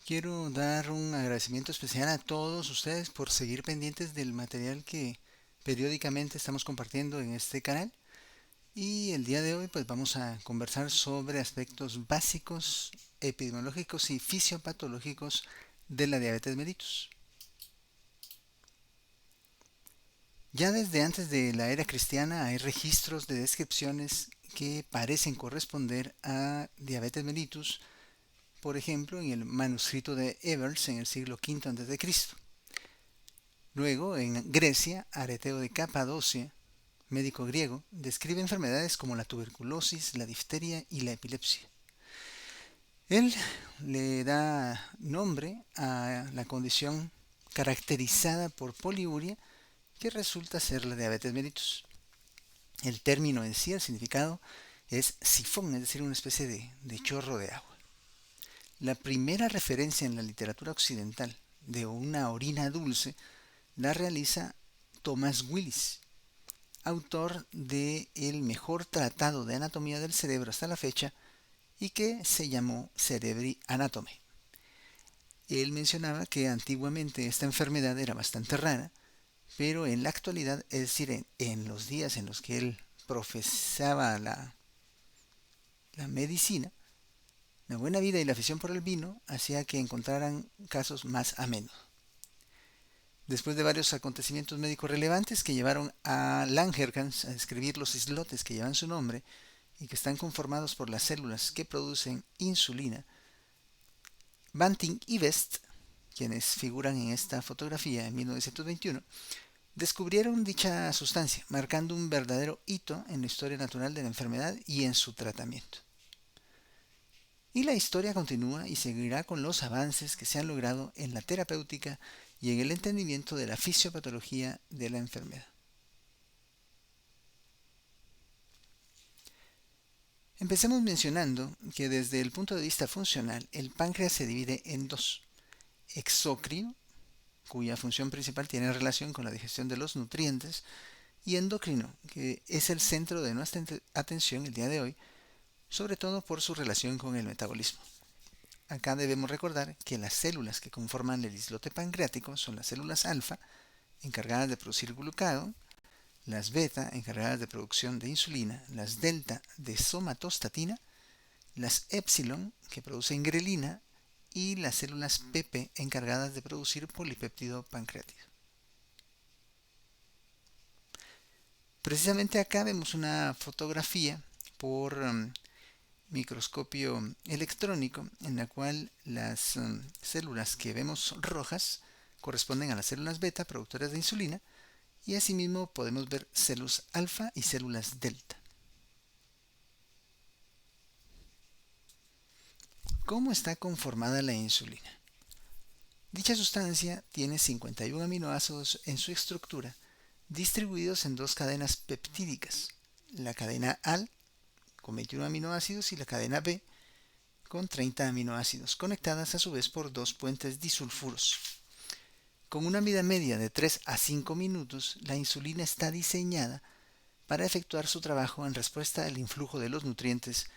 Quiero dar un agradecimiento especial a todos ustedes por seguir pendientes del material que periódicamente estamos compartiendo en este canal. Y el día de hoy pues vamos a conversar sobre aspectos básicos, epidemiológicos y fisiopatológicos de la diabetes mellitus. Ya desde antes de la era cristiana hay registros de descripciones que parecen corresponder a diabetes mellitus, por ejemplo en el manuscrito de Evers en el siglo V a.C. Luego, en Grecia, Areteo de Capadocia, médico griego, describe enfermedades como la tuberculosis, la difteria y la epilepsia. Él le da nombre a la condición caracterizada por poliuria que resulta ser la diabetes mellitus. El término en sí, el significado, es sifón, es decir, una especie de chorro de agua. La primera referencia en la literatura occidental de una orina dulce la realiza Thomas Willis, autor de el mejor tratado de anatomía del cerebro hasta la fecha y que se llamó Cerebri Anatomy. Él mencionaba que antiguamente esta enfermedad era bastante rara, pero en la actualidad, es decir, en los días en los que él profesaba la medicina, la buena vida y la afición por el vino hacía que encontraran casos más a menudo. Después de varios acontecimientos médicos relevantes que llevaron a Langerhans a describir los islotes que llevan su nombre y que están conformados por las células que producen insulina, Banting y Best, quienes figuran en esta fotografía en 1921, descubrieron dicha sustancia, marcando un verdadero hito en la historia natural de la enfermedad y en su tratamiento. Y la historia continúa y seguirá con los avances que se han logrado en la terapéutica y en el entendimiento de la fisiopatología de la enfermedad. Empecemos mencionando que desde el punto de vista funcional, el páncreas se divide en dos: exócrino, cuya función principal tiene relación con la digestión de los nutrientes, y endocrino, que es el centro de nuestra atención el día de hoy, sobre todo por su relación con el metabolismo. Acá debemos recordar que las células que conforman el islote pancreático son las células alfa, encargadas de producir glucagón, las beta, encargadas de producción de insulina, las delta de somatostatina, las epsilon, que producen grelina, y las células PP, encargadas de producir polipéptido pancreático. Precisamente acá vemos una fotografía por microscopio electrónico en la cual las células que vemos rojas corresponden a las células beta productoras de insulina, y asimismo podemos ver células alfa y células delta. ¿Cómo está conformada la insulina? Dicha sustancia tiene 51 aminoácidos en su estructura, distribuidos en dos cadenas peptídicas: la cadena AL con 21 aminoácidos y la cadena B con 30 aminoácidos, conectadas a su vez por dos puentes disulfuros. Con una vida media de 3 a 5 minutos, la insulina está diseñada para efectuar su trabajo en respuesta al influjo de los nutrientes,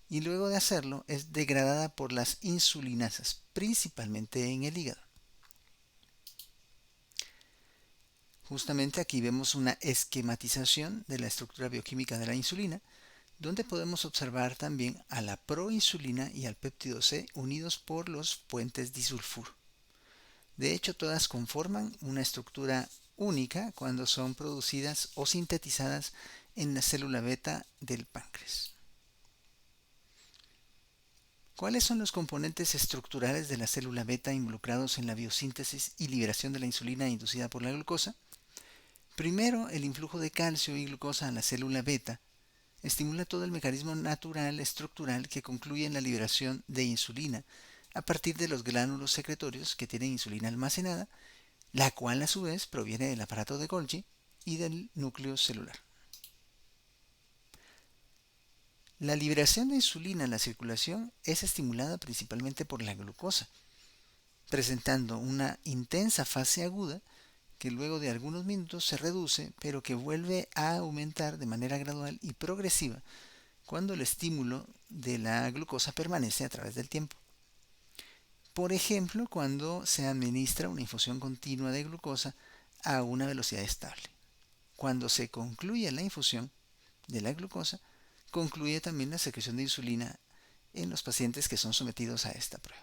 y luego de hacerlo es degradada por las insulinasas, principalmente en el hígado. Justamente aquí vemos una esquematización de la estructura bioquímica de la insulina, donde podemos observar también a la proinsulina y al péptido C unidos por los puentes disulfuro. De hecho, todas conforman una estructura única cuando son producidas o sintetizadas en la célula beta del páncreas. ¿Cuáles son los componentes estructurales de la célula beta involucrados en la biosíntesis y liberación de la insulina inducida por la glucosa? Primero, el influjo de calcio y glucosa a la célula beta estimula todo el mecanismo natural estructural que concluye en la liberación de insulina a partir de los gránulos secretorios que tienen insulina almacenada, la cual a su vez proviene del aparato de Golgi y del núcleo celular. La liberación de insulina en la circulación es estimulada principalmente por la glucosa, presentando una intensa fase aguda que luego de algunos minutos se reduce, pero que vuelve a aumentar de manera gradual y progresiva cuando el estímulo de la glucosa permanece a través del tiempo. Por ejemplo, cuando se administra una infusión continua de glucosa a una velocidad estable. Cuando se concluye la infusión de la glucosa, concluye también la secreción de insulina en los pacientes que son sometidos a esta prueba.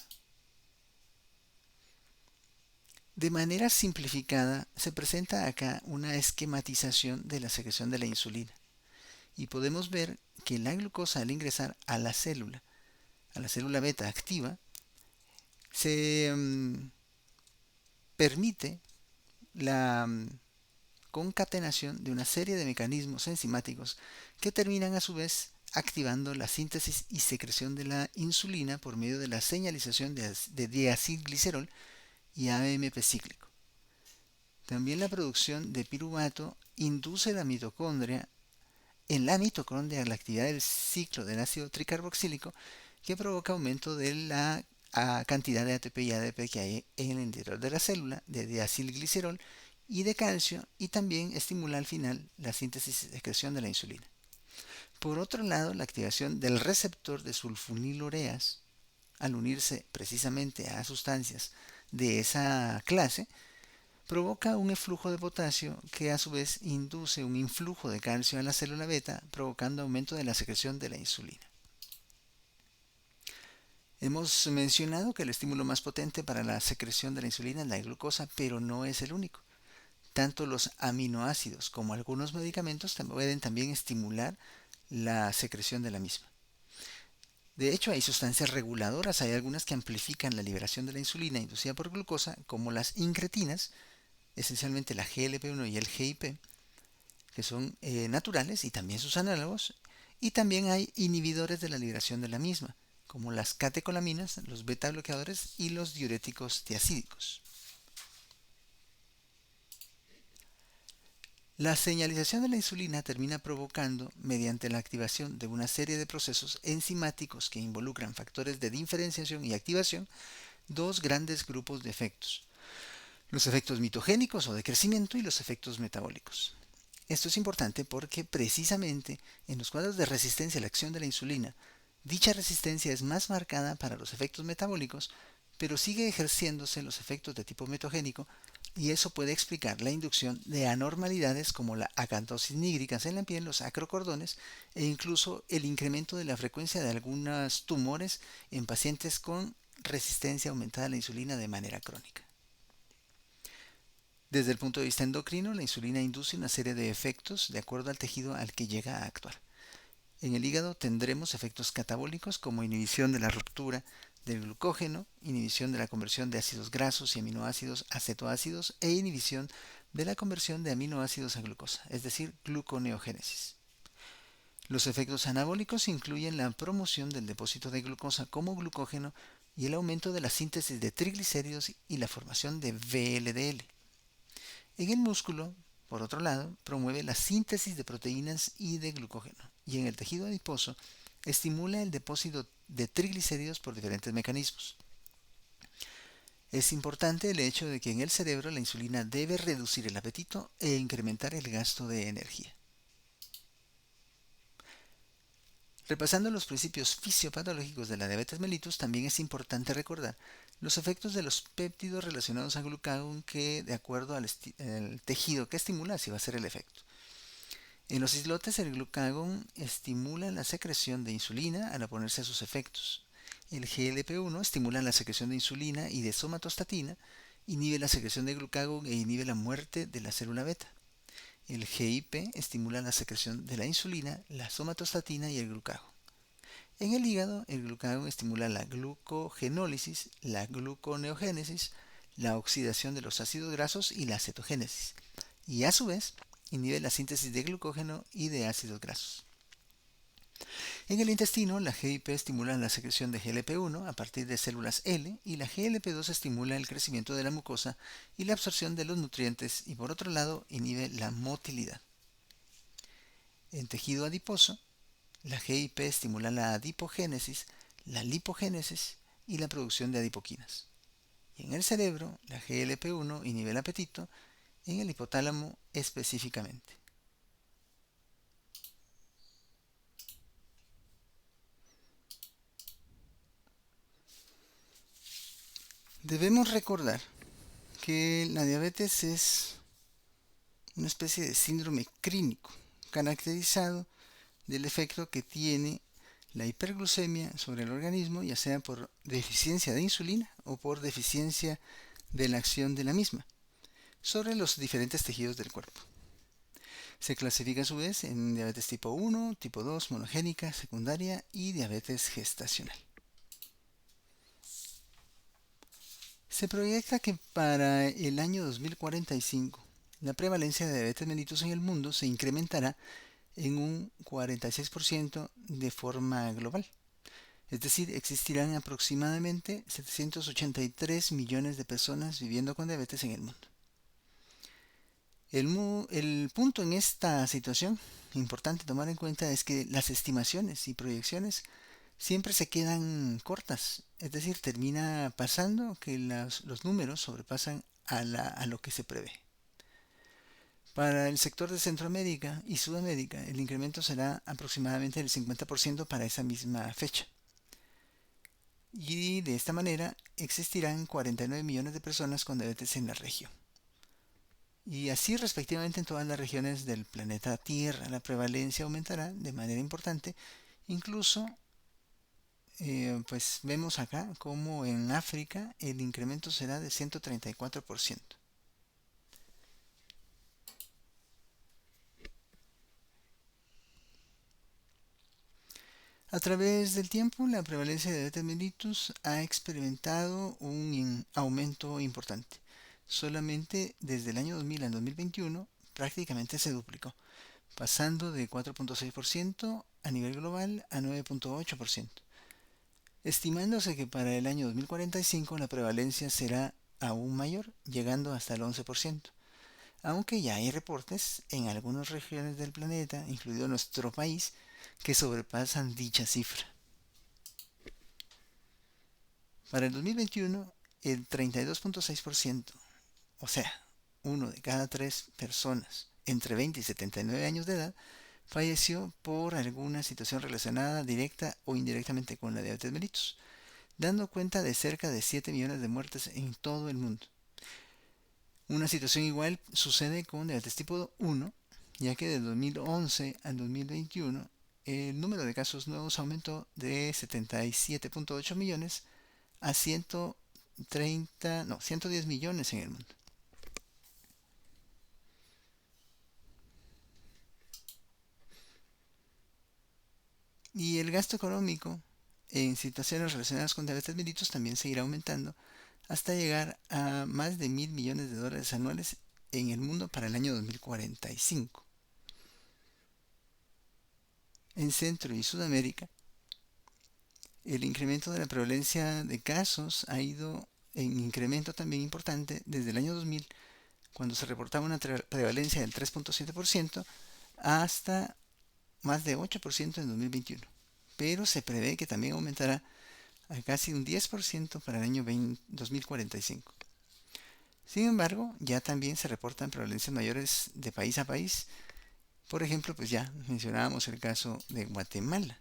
De manera simplificada, se presenta acá una esquematización de la secreción de la insulina y podemos ver que la glucosa al ingresar a la célula beta activa, se permite la concatenación de una serie de mecanismos enzimáticos que terminan a su vez activando la síntesis y secreción de la insulina por medio de la señalización de diacilglicerol y AMP cíclico. También la producción de piruvato induce la mitocondria la actividad del ciclo del ácido tricarboxílico que provoca aumento de la cantidad de ATP y ADP que hay en el interior de la célula, de diacilglicerol y de calcio, y también estimula al final la síntesis y secreción de la insulina. Por otro lado, la activación del receptor de sulfonilureas, al unirse precisamente a sustancias de esa clase, provoca un eflujo de potasio que a su vez induce un influjo de calcio a la célula beta, provocando aumento de la secreción de la insulina. Hemos mencionado que el estímulo más potente para la secreción de la insulina es la glucosa, pero no es el único. Tanto los aminoácidos como algunos medicamentos pueden también estimular la secreción de la misma. De hecho, hay sustancias reguladoras, hay algunas que amplifican la liberación de la insulina inducida por glucosa, como las incretinas, esencialmente la GLP-1 y el GIP, que son naturales, y también sus análogos, y también hay inhibidores de la liberación de la misma, como las catecolaminas, los beta bloqueadores y los diuréticos tiacídicos. La señalización de la insulina termina provocando, mediante la activación de una serie de procesos enzimáticos que involucran factores de diferenciación y activación, dos grandes grupos de efectos: los efectos mitogénicos o de crecimiento y los efectos metabólicos. Esto es importante porque precisamente en los cuadros de resistencia a la acción de la insulina, dicha resistencia es más marcada para los efectos metabólicos, pero sigue ejerciéndose los efectos de tipo metogénico, y eso puede explicar la inducción de anormalidades como la acantosis nígricas en la piel, los acrocordones e incluso el incremento de la frecuencia de algunos tumores en pacientes con resistencia aumentada a la insulina de manera crónica. Desde el punto de vista endocrino, la insulina induce una serie de efectos de acuerdo al tejido al que llega a actuar. En el hígado tendremos efectos catabólicos como inhibición de la ruptura del glucógeno, inhibición de la conversión de ácidos grasos y aminoácidos a cetoácidos e inhibición de la conversión de aminoácidos a glucosa, es decir, gluconeogénesis. Los efectos anabólicos incluyen la promoción del depósito de glucosa como glucógeno y el aumento de la síntesis de triglicéridos y la formación de VLDL. En el músculo, por otro lado, promueve la síntesis de proteínas y de glucógeno, y en el tejido adiposo estimula el depósito de triglicéridos por diferentes mecanismos. Es importante el hecho de que en el cerebro la insulina debe reducir el apetito e incrementar el gasto de energía. Repasando los principios fisiopatológicos de la diabetes mellitus, también es importante recordar los efectos de los péptidos relacionados a glucagón que, de acuerdo al tejido que estimula, así va a ser el efecto. En los islotes, el glucagón estimula la secreción de insulina al oponerse a sus efectos. El GLP-1 estimula la secreción de insulina y de somatostatina, inhibe la secreción de glucagón e inhibe la muerte de la célula beta. El GIP estimula la secreción de la insulina, la somatostatina y el glucagón. En el hígado, el glucagón estimula la glucogenólisis, la gluconeogénesis, la oxidación de los ácidos grasos y la cetogénesis, y a su vez inhibe la síntesis de glucógeno y de ácidos grasos. En el intestino, la GIP estimula la secreción de GLP-1 a partir de células L, y la GLP-2 estimula el crecimiento de la mucosa y la absorción de los nutrientes, y por otro lado inhibe la motilidad. En tejido adiposo, la GIP estimula la adipogénesis, la lipogénesis y la producción de adipoquinas. Y en el cerebro, la GLP-1 inhibe el apetito, en el hipotálamo específicamente. Debemos recordar que la diabetes es una especie de síndrome clínico, caracterizado del efecto que tiene la hiperglucemia sobre el organismo, ya sea por deficiencia de insulina o por deficiencia de la acción de la misma sobre los diferentes tejidos del cuerpo. Se clasifica a su vez en diabetes tipo 1, tipo 2, monogénica, secundaria y diabetes gestacional. Se proyecta que para el año 2045 la prevalencia de diabetes mellitus en el mundo se incrementará en un 46% de forma global. Es decir, existirán aproximadamente 783 millones de personas viviendo con diabetes en el mundo. El punto en esta situación, importante tomar en cuenta, es que las estimaciones y proyecciones siempre se quedan cortas. Es decir, termina pasando que los números sobrepasan a lo que se prevé. Para el sector de Centroamérica y Sudamérica, el incremento será aproximadamente del 50% para esa misma fecha. Y de esta manera existirán 49 millones de personas con diabetes en la región. Y así respectivamente en todas las regiones del planeta Tierra la prevalencia aumentará de manera importante. Incluso pues vemos acá como en África el incremento será de 134%. A través del tiempo, la prevalencia de diabetes mellitus ha experimentado un aumento importante. Solamente desde el año 2000 al 2021 prácticamente se duplicó, pasando de 4.6% a nivel global a 9.8%, estimándose que para el año 2045 la prevalencia será aún mayor, llegando hasta el 11%, aunque ya hay reportes en algunas regiones del planeta, incluido nuestro país, que sobrepasan dicha cifra. Para el 2021, el 32.6%, o sea, uno de cada tres personas entre 20 y 79 años de edad, falleció por alguna situación relacionada directa o indirectamente con la diabetes mellitus, dando cuenta de cerca de 7 millones de muertes en todo el mundo. Una situación igual sucede con diabetes tipo 1, ya que del 2011 al 2021 el número de casos nuevos aumentó de 77.8 millones a 110 millones en el mundo. Y el gasto económico en situaciones relacionadas con diabetes mellitus también seguirá aumentando hasta llegar a más de $1.000 millones anuales en el mundo para el año 2045. En Centro y Sudamérica, el incremento de la prevalencia de casos ha ido en incremento también importante desde el año 2000, cuando se reportaba una prevalencia del 3.7%, hasta más de 8% en 2021. Pero se prevé que también aumentará a casi un 10% para el año 2045. Sin embargo, ya también se reportan prevalencias mayores de país a país. Por ejemplo, pues ya mencionábamos el caso de Guatemala.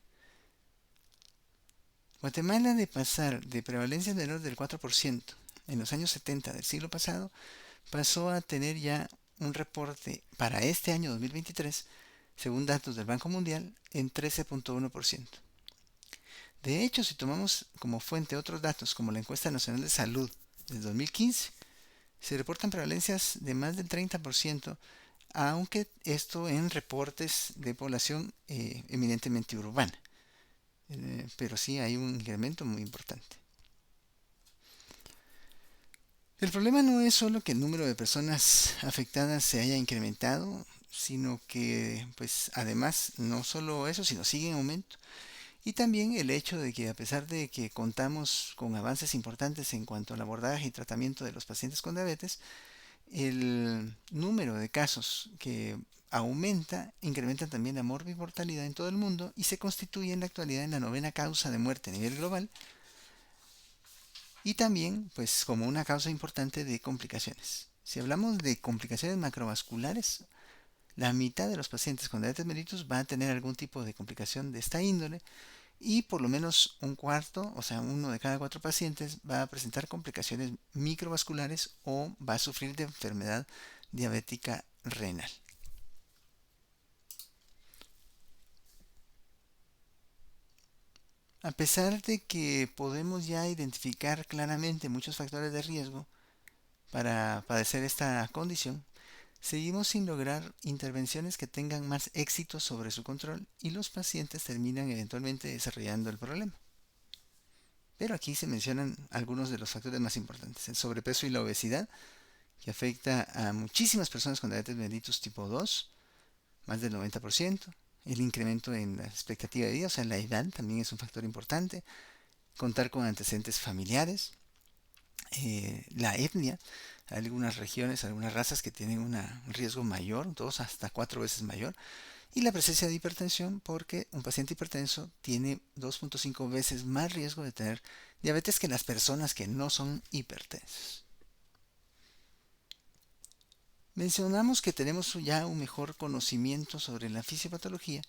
Guatemala, de pasar de prevalencia menor del 4% en los años 70 del siglo pasado, pasó a tener ya un reporte para este año 2023, según datos del Banco Mundial, en 13.1%. De hecho, si tomamos como fuente otros datos como la Encuesta Nacional de Salud de 2015, se reportan prevalencias de más del 30%, aunque esto en reportes de población eminentemente urbana. Pero sí hay un incremento muy importante. El problema no es solo que el número de personas afectadas se haya incrementado, sino que, pues, además, no solo eso, sino sigue en aumento. Y también el hecho de que, a pesar de que contamos con avances importantes en cuanto al abordaje y tratamiento de los pacientes con diabetes, el número de casos que aumenta incrementa también la morbimortalidad en todo el mundo y se constituye en la actualidad en la novena causa de muerte a nivel global, y también pues como una causa importante de complicaciones. Si hablamos de complicaciones macrovasculares, la mitad de los pacientes con diabetes mellitus va a tener algún tipo de complicación de esta índole, y por lo menos un cuarto, o sea, uno de cada cuatro pacientes va a presentar complicaciones microvasculares o va a sufrir de enfermedad diabética renal. A pesar de que podemos ya identificar claramente muchos factores de riesgo para padecer esta condición, seguimos sin lograr intervenciones que tengan más éxito sobre su control y los pacientes terminan eventualmente desarrollando el problema. Pero aquí se mencionan algunos de los factores más importantes: el sobrepeso y la obesidad, que afecta a muchísimas personas con diabetes mellitus tipo 2, más del 90%. El incremento en la expectativa de vida, o sea, la edad también es un factor importante. Contar con antecedentes familiares, la etnia, hay algunas regiones, algunas razas que tienen un riesgo mayor, 2 hasta 4 veces mayor, y la presencia de hipertensión, porque un paciente hipertenso tiene 2.5 veces más riesgo de tener diabetes que las personas que no son hipertensas. Mencionamos que tenemos ya un mejor conocimiento sobre la fisiopatología,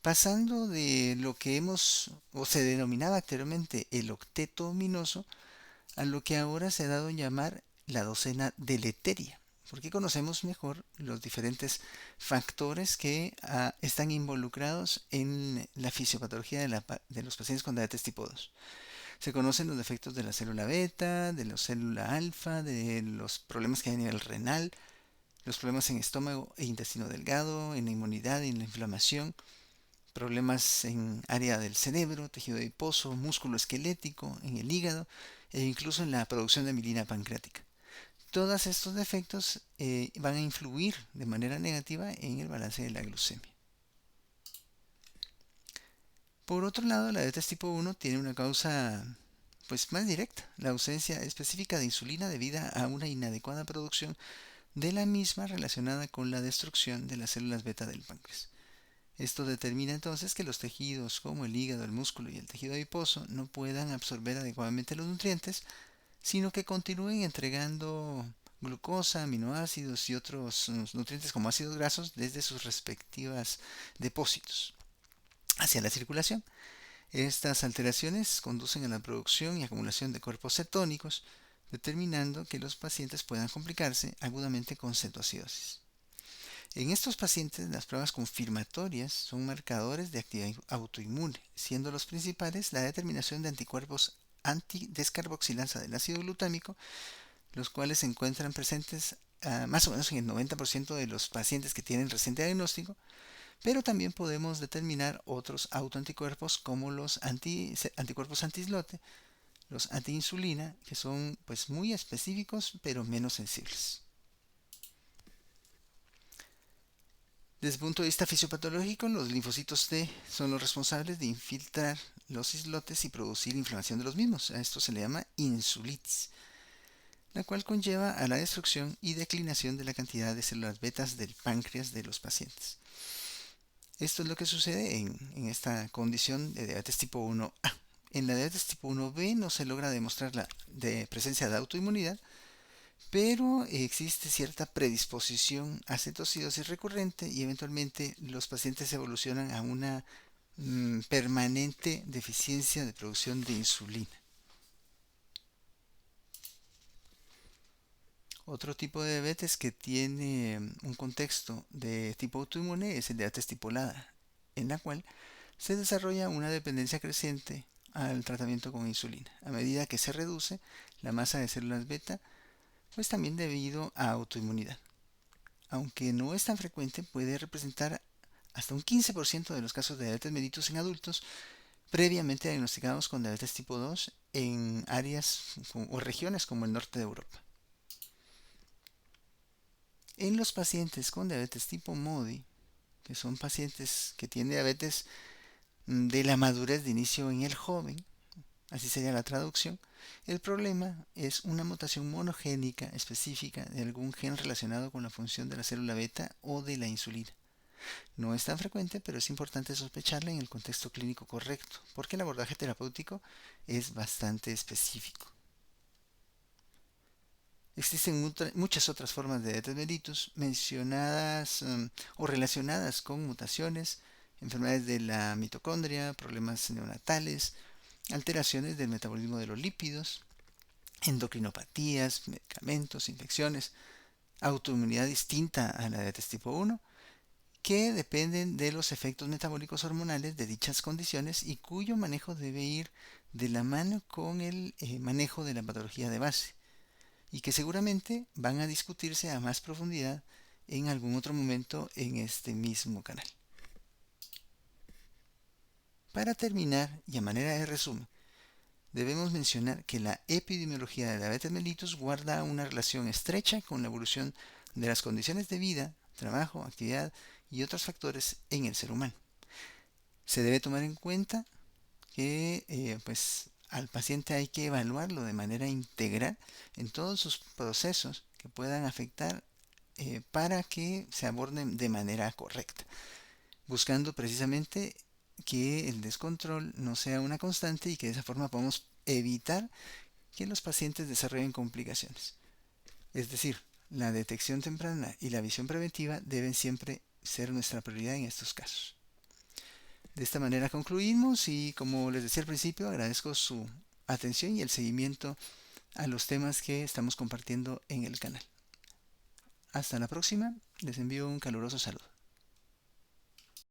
pasando de lo que hemos o se denominaba anteriormente el octeto ominoso a lo que ahora se ha dado en llamar la docena deleteria, porque conocemos mejor los diferentes factores que están involucrados en la fisiopatología de los pacientes con diabetes tipo 2. Se conocen los defectos de la célula beta, de la célula alfa, de los problemas que hay a nivel renal, los problemas en estómago e intestino delgado, en la inmunidad y en la inflamación, problemas en área del cerebro, tejido adiposo, músculo esquelético, en el hígado e incluso en la producción de amilina pancreática. Todos estos defectos van a influir de manera negativa en el balance de la glucemia. Por otro lado, la diabetes tipo 1 tiene una causa pues más directa: la ausencia específica de insulina debida a una inadecuada producción de la misma relacionada con la destrucción de las células beta del páncreas. Esto determina entonces que los tejidos como el hígado, el músculo y el tejido adiposo no puedan absorber adecuadamente los nutrientes, sino que continúen entregando glucosa, aminoácidos y otros nutrientes como ácidos grasos desde sus respectivos depósitos hacia la circulación. Estas alteraciones conducen a la producción y acumulación de cuerpos cetónicos, determinando que los pacientes puedan complicarse agudamente con cetoacidosis. En estos pacientes, las pruebas confirmatorias son marcadores de actividad autoinmune, siendo los principales la determinación de anticuerpos antidescarboxilasa del ácido glutámico, los cuales se encuentran presentes más o menos en el 90% de los pacientes que tienen reciente diagnóstico, pero también podemos determinar otros autoanticuerpos como los anticuerpos antislote, los antiinsulina, que son pues muy específicos pero menos sensibles. Desde el punto de vista fisiopatológico, los linfocitos T son los responsables de infiltrar los islotes y producir inflamación de los mismos. A esto se le llama insulitis, la cual conlleva a la destrucción y declinación de la cantidad de células betas del páncreas de los pacientes. Esto es lo que sucede en esta condición de diabetes tipo 1A. En la diabetes tipo 1B no se logra demostrar la presencia de autoinmunidad, pero existe cierta predisposición a cetoacidosis recurrente y eventualmente los pacientes evolucionan a una permanente deficiencia de producción de insulina. Otro tipo de diabetes que tiene un contexto de tipo autoinmune es el diabetes tipo LADA, en la cual se desarrolla una dependencia creciente al tratamiento con insulina, a medida que se reduce la masa de células beta, pues también debido a autoinmunidad. Aunque no es tan frecuente, puede representar hasta un 15% de los casos de diabetes mellitus en adultos previamente diagnosticados con diabetes tipo 2 en áreas o regiones como el norte de Europa. En los pacientes con diabetes tipo MODY, que son pacientes que tienen diabetes de la madurez de inicio en el joven, así sería la traducción, el problema es una mutación monogénica específica de algún gen relacionado con la función de la célula beta o de la insulina. No es tan frecuente, pero es importante sospecharla en el contexto clínico correcto, porque el abordaje terapéutico es bastante específico. Existen muchas otras formas de diabetes mellitus mencionadas o relacionadas con mutaciones enfermedades de la mitocondria, problemas neonatales, alteraciones del metabolismo de los lípidos, endocrinopatías, medicamentos, infecciones, autoinmunidad distinta a la diabetes tipo 1, que dependen de los efectos metabólicos hormonales de dichas condiciones y cuyo manejo debe ir de la mano con el manejo de la patología de base y que seguramente van a discutirse a más profundidad en algún otro momento en este mismo canal. Para terminar y a manera de resumen, debemos mencionar que la epidemiología de la diabetes mellitus guarda una relación estrecha con la evolución de las condiciones de vida, trabajo, actividad y otros factores en el ser humano. Se debe tomar en cuenta que al paciente hay que evaluarlo de manera integral en todos sus procesos que puedan afectar para que se aborden de manera correcta, buscando precisamente que el descontrol no sea una constante y que de esa forma podamos evitar que los pacientes desarrollen complicaciones. Es decir, la detección temprana y la visión preventiva deben siempre ser nuestra prioridad en estos casos. De esta manera concluimos y, como les decía al principio, agradezco su atención y el seguimiento a los temas que estamos compartiendo en el canal. Hasta la próxima, les envío un caluroso saludo.